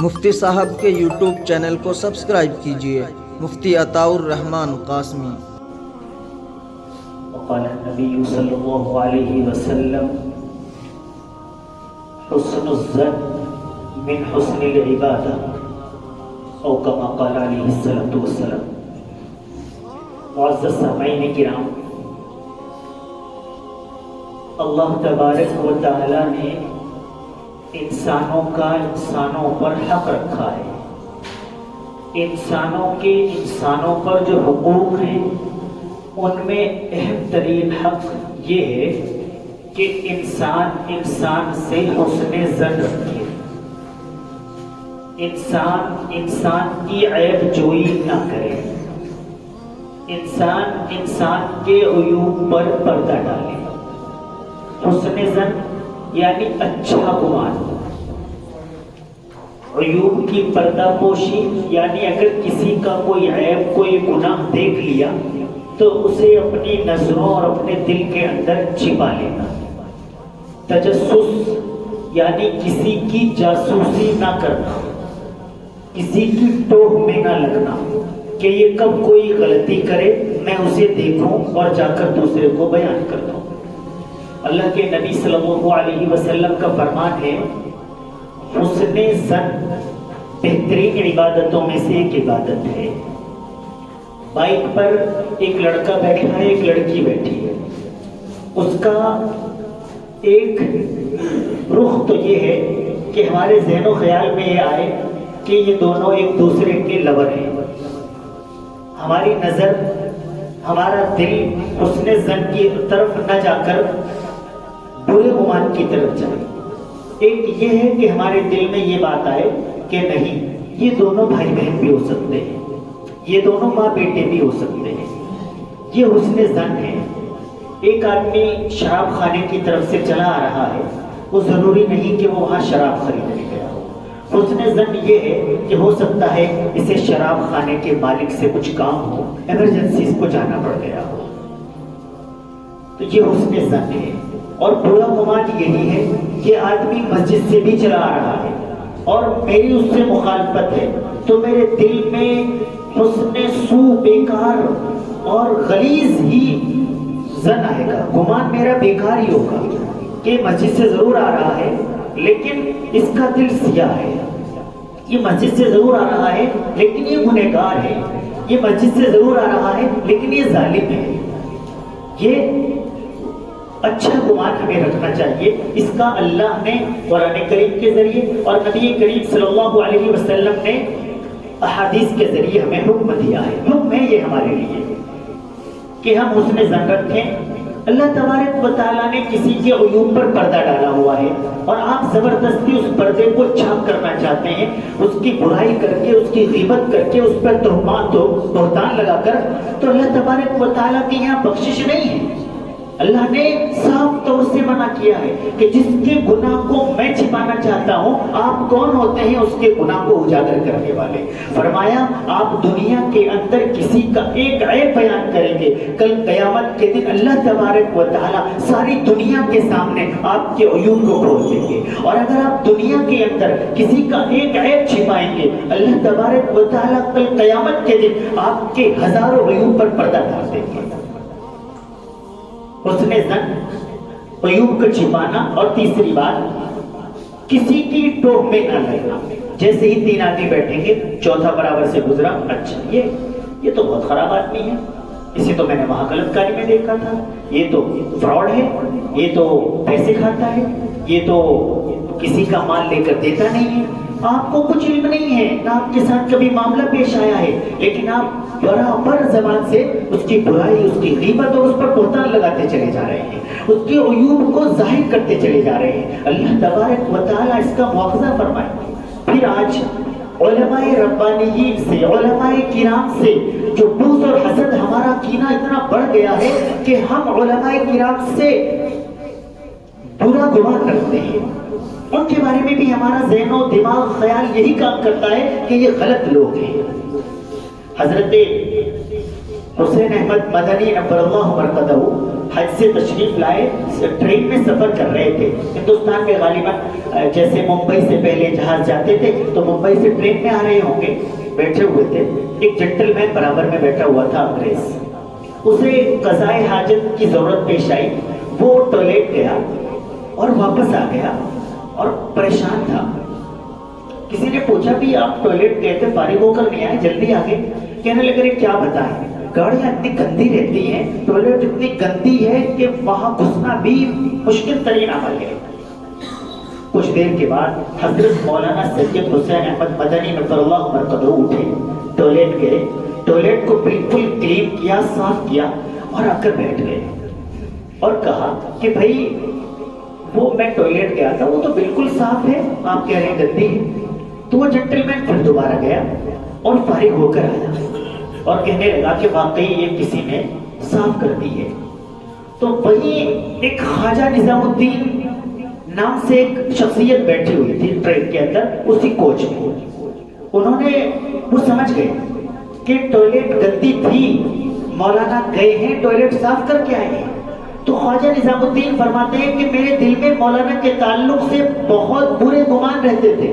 مفتی صاحب کے YouTube channel کو سبسکرائب کیجیے، مفتی عطاء الرحمن قاسمی۔ وقال النبي صلى الله عليه وسلم حسن الظن من حسن العبادة او كما قال عليه الصلاة والسلام۔ معزز سامعین کرام، اللہ تبارک و تعالی نے انسانوں کا انسانوں پر حق رکھا ہے۔ انسانوں پر جو حقوق ہیں ان میں اہم ترین حق یہ ہے کہ انسان سے حسن ظن رکھے، انسان کی عیب جوئی نہ کرے، انسان کے عیوب پر پردہ ڈالے۔ حسن ظن یعنی اچھا گمان، عیوب کی پردہ پوشی یعنی اگر کسی کا کوئی عیب کوئی گناہ دیکھ لیا تو اسے اپنی نظروں اور اپنے دل کے اندر چھپا لینا۔ تجسس یعنی کسی کی جاسوسی نہ کرنا، کسی کی ٹوہ میں نہ لگنا کہ یہ کب کوئی غلطی کرے میں اسے دیکھوں اور جا کر دوسرے کو بیان کر دوں۔ اللہ کے نبی صلی اللہ علیہ وسلم کا فرمان ہے، حسن ظن بہترین عبادتوں میں سے ایک عبادت ہے۔ بائک پر ایک لڑکا بیٹھا ہے، ایک لڑکی بیٹھی ہے، اس کا ایک رخ تو یہ ہے کہ ہمارے ذہن و خیال میں یہ آئے کہ یہ دونوں ایک دوسرے کے لور ہیں، ہماری نظر ہمارا دل حسن ظن کی طرف نہ جا کر برے گمان کی طرف جائے۔ ایک یہ ہے کہ ہمارے دل میں یہ بات آئے کہ نہیں، یہ دونوں بھائی بہن بھی ہو سکتے ہیں، یہ دونوں ماں بیٹے بھی ہو سکتے ہیں، یہ حسن ظن ہے۔ ایک آدمی شراب خانے کی طرف سے چلا آ رہا ہے، وہ ضروری نہیں کہ وہ وہاں شراب خریدنے گیا ہو۔ حسن ظن یہ ہے کہ ہو سکتا ہے اسے شراب خانے کے مالک سے کچھ کام ہو، ایمرجنسی اس کو جانا پڑ گیا ہو، تو یہ حسن ظن ہے۔ اور برا گمان یہی ہے کہ آدمی مسجد سے بھی چلا آ رہا ہے اور میری اس سے مخالفت ہے تو میرے دل میں حسن سو بیکار اور غلیظ ہی ظن آئے گا، گمان میرا بیکار ہی ہوگا کہ مسجد سے ضرور آ رہا ہے لیکن اس کا دل سیاہ ہے، یہ مسجد سے ضرور آ رہا ہے لیکن یہ گنہگار ہے، یہ مسجد سے ضرور آ رہا ہے لیکن یہ ظالم ہے۔ یہ اچھا گمان ہمیں رکھنا چاہیے، اس کا اللہ نے قرآن کریم کے ذریعے اور نبی کریم صلی اللہ علیہ وسلم نے احادیث کے ذریعے ہمیں حکم دیا ہے۔ حکم ہے یہ ہمارے لیے کہ ہم حسن ظن رکھیں۔ اللہ تبارک و تعالیٰ نے کسی کے عیوب پر پردہ ڈالا ہوا ہے اور آپ زبردستی اس پردے کو چھاپ کرنا چاہتے ہیں، اس کی برائی کر کے، اس کی غیبت کر کے، اس پر تہمات و بہتان لگا کر، تو اللہ تبارک و تعالیٰ کی یہاں بخشش نہیں ہے۔ اللہ نے صاف طور سے منع کیا ہے کہ جس کے گناہ کو میں چھپانا چاہتا ہوں، آپ کون ہوتے ہیں اس کے گناہ کو اجاگر کرنے والے؟ فرمایا آپ دنیا کے اندر کسی کا ایک عیب بیان کریں گے، کل قیامت کے دن اللہ تبارک و تعالیٰ ساری دنیا کے سامنے آپ کے عیوب کو کھول دیں گے۔ اور اگر آپ دنیا کے اندر کسی کا ایک عیب چھپائیں گے، اللہ تبارک و تعالیٰ کل قیامت کے دن آپ کے ہزاروں عیوب پر پردہ ڈال دیں گے۔ حسن ظن، عیوب کو چھپانا، اور تیسری بات کسی کی ٹوہ میں نہ لگنا۔ جیسے ہی تین آدمی بیٹھیں گے، چوتھا برابر سے گزرا، اچھا یہ تو بہت خراب آدمی ہے، اسے تو میں نے وہاں غلط کاری میں دیکھا تھا، یہ تو فراڈ ہے، یہ تو پیسے کھاتا ہے، یہ تو کسی کا مال لے کر دیتا نہیں ہے۔ آپ کو کچھ علم نہیں ہے، نہ آپ کے ساتھ کبھی معاملہ پیش آیا ہے، لیکن آپ برابر زبان سے اس کی برائی، اس کی غیبت اور اس پر بہتان لگاتے چلے جا رہے ہیں، اس کے عیوب کو ظاہر کرتے چلے جا رہے ہیں۔ اللہ تبارک و تعالیٰ اس کا مواخذہ فرمائے۔ پھر آج علماء ربانیین سے، علماء کرام سے جو بغض اور حسد، ہمارا کینہ اتنا بڑھ گیا ہے کہ ہم علماء کرام سے برا گمان رکھتے ہیں، ان کے بارے میں بھی ہمارا ذہن و دماغ خیال یہی کام کرتا ہے کہ یہ غلط لوگ ہیں۔ حضرت حسین احمد مدنی نبر اللہ مرقدہ حج سے تشریف لائے، ٹرین میں سفر کر رہے تھے ہندوستان میں، غالباً جیسے ممبئی سے پہلے جہاز جاتے تھے تو ممبئی سے ٹرین میں آ رہے ہوں گے، بیٹھے ہوئے تھے، ایک جنٹل مین برابر میں بیٹھا ہوا تھا انگریز، اسے قضائے حاجت کی ضرورت پیش آئی، وہ ٹوائلٹ گیا اور واپس آ گیا اور پریشان تھا۔ کسی نے پوچھا بھی آپ ٹوائلٹ گئے تھے، فارغ ہو کر نہیں آئے، جلدی آگے؟ کہنے لگے کیا بتائیں، گاڑیاں اتنی گندی رہتی ہیں، ٹوائلٹ اتنی گندی ہے کہ وہاں گھسنا بھی مشکل ترین عمل ہے۔ کچھ دیر کے بعد حضرت مولانا سید حسین احمد مدنی نور اللہ مرقدہ اٹھے، ٹوائلٹ گئے، ٹوائلٹ کو بالکل کلین کیا، صاف کیا اور آ کر بیٹھ گئے اور کہا کہ بھائی وہ میں ٹوائلٹ گیا تھا، وہ تو بالکل صاف ہے، آپ کہہ رہے ہیں گندی ہے۔ تو وہ جنٹل مین پھر دوبارہ گیا اور فارغ ہو کر آیا اور کہنے لگا کہ واقعی یہ کسی نے صاف کر دی ہے۔ تو وہیں ایک خواجہ نظام الدین نام سے ایک شخصیت بیٹھی ہوئی تھی ٹرین کے اندر، اسی کوچ میں، انہوں نے وہ سمجھ گئے کہ ٹوائلٹ گندی تھی، مولانا گئے ہیں ٹوائلٹ صاف کر کے آئے ہیں۔ تو خواجہ نظام الدین فرماتے ہیں کہ میرے دل میں مولانا کے تعلق سے بہت برے گمان رہتے تھے،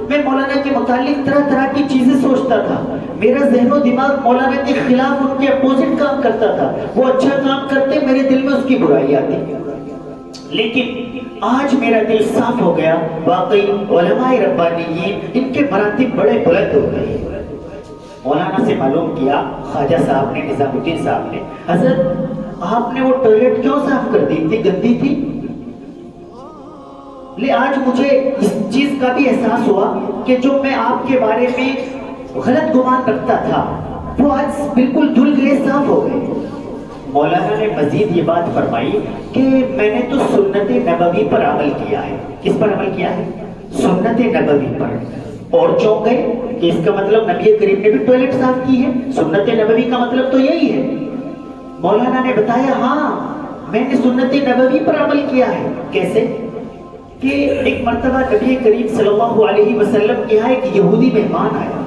میں مولانا کے متعلق طرح طرح کی چیزیں سوچتا تھا، میرا ذہن و دماغ مولانا کے خلاف ان کے اپوزٹ کام کرتا تھا، وہ اچھا کام کرتے میرے دل میں اس کی برائی آتی، لیکن آج میرا دل صاف ہو گیا، واقعی علماء ربانیین ان کے مراتب بڑے بلند ہو گئے۔ مولانا سے معلوم کیا خواجہ صاحب نے، نظام الدین صاحب نے، حضرت آپ نے وہ ٹوائلٹ کیوں صاف کر دی تھی، گندی تھی؟ لے آج مجھے اس چیز کا بھی احساس ہوا کہ جو میں آپ کے بارے میں غلط گمان رکھتا تھا وہ آج بالکل دھل گئے، صاف ہو گئے۔ مولانا نے مزید یہ بات فرمائی کہ میں نے تو سنت نبوی پر عمل کیا ہے۔ کس پر عمل کیا ہے؟ سنت نبوی پر۔ اور چونک گئے کہ اس کا مطلب نبی کریم نے بھی ٹوائلٹ صاف کی ہے، سنت نبوی کا مطلب تو یہی ہے۔ مولانا نے بتایا ہاں میں نے سنت نبوی پر عمل کیا ہے۔ کیسے؟ کہ ایک مرتبہ نبی کریم صلی اللہ علیہ وسلم کے یہاں ایک یہودی مہمان آیا،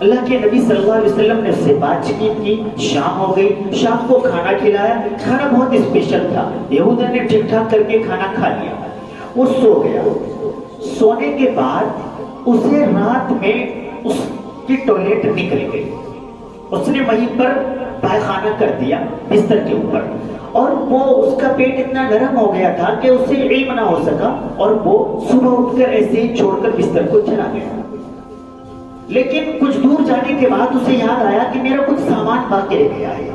اللہ کے نبی صلی اللہ علیہ وسلم نے اس سے بات چیت کی، شام ہو گئی، شام کو کھانا کھلایا، کھانا بہت اسپیشل تھا، یہودی نے ٹھیک ٹھاک کر کے کھانا کھا لیا، وہ سو گیا۔ سونے کے بعد اسے رات میں اس کی ٹوائلٹ نکل گئی، اس نے وہیں پر پائخانہ کر دیا بستر کے اوپر، اور وہ اس کا پیٹ اتنا نرم ہو گیا تھا کہ اسے علم نہ ہو سکا اور وہ صبح اٹھ کر ایسے ہی چھوڑ کر بستر کو چلا گیا۔ لیکن کچھ دور جانے کے بعد اسے یاد آیا کہ میرا کچھ سامان باقی رہ گیا ہے،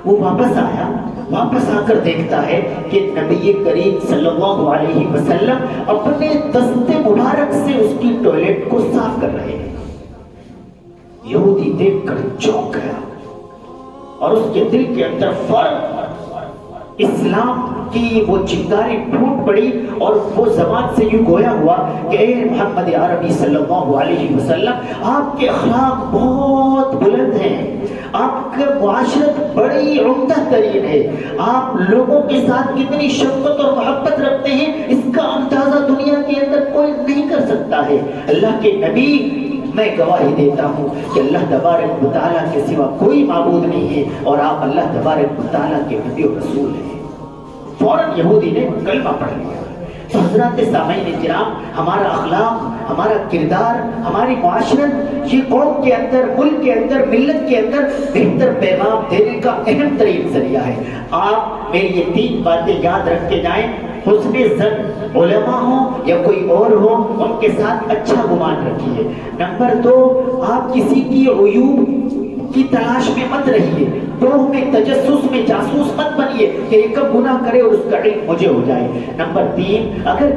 وہ واپس آیا، واپس آ کر دیکھتا ہے کہ نبی کریم صلی اللہ علیہ وسلم اپنے دست مبارک سے اس کی ٹوائلٹ کو صاف کر رہے ہیں۔ یہودی دیکھ کر چونک گیا اور اس کے دل کے اندر فوراً اسلام کی وہ چنگاری پھوٹ پڑی اور وہ زبان سے یوں گویا ہوا کہ اے محمد عربی صلی اللہ علیہ وسلم، آپ کے اخلاق بہت بلند ہیں، آپ کا معاشرت بڑی عمدہ ترین ہے، آپ لوگوں کے ساتھ کتنی شفقت اور محبت رکھتے ہیں، اس کا اندازہ دنیا کے اندر کوئی نہیں کر سکتا ہے۔ اللہ کے نبی، میں گواہی دیتا ہوں کہ اللہ تبارک و تعالیٰ کے سوا کوئی معبود نہیں ہے اور آپ اللہ تبارک و تعالیٰ کے نبی و رسول ہیں۔ فوراً یہودی نے کلمہ پڑھ لیا۔ تو حضرات سامعین کرام، ہمارا اخلاق، ہمارا کردار، ہماری معاشرت، یہ قوم کے اندر، ملک کے اندر، ملت کے اندر بہتر پیغام دینے کا اہم ترین ذریعہ ہے۔ آپ میری یہ 3 باتیں یاد رکھ کے جائیں۔ حسن ظن، علماء ہوں یا کوئی اور ہو، ان کے ساتھ اچھا گمان رکھیے۔ نمبر 2، آپ کسی کی عیوب کی تلاش میں مت رہیے، توہ میں، تجسس میں جاسوس مت بنیے کہ یہ کب گناہ کرے اور اس کا علم مجھے ہو جائے۔ نمبر 3، اگر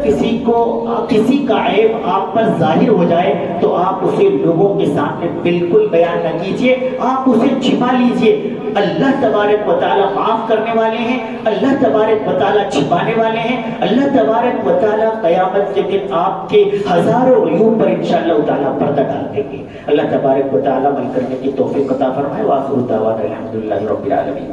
کسی کا عیب آپ پر ظاہر ہو جائے تو آپ اسے لوگوں کے سامنے بالکل بیان نہ کیجیے، آپ اسے چھپا لیجیے۔ اللہ تبارک و تعالیٰ معاف کرنے والے ہیں، اللہ تبارک و تعالیٰ چھپانے والے ہیں، اللہ تبارک و تعالیٰ قیامت کے دن آپ کے ہزاروں عیوب پر انشاءاللہ تعالیٰ پردہ ڈال دیں گے۔ اللہ تبارک و تعالیٰ عمل کرنے کی توفیق عطا فرمائے۔ وآخر دعوانا الحمدللہ رب العالمین۔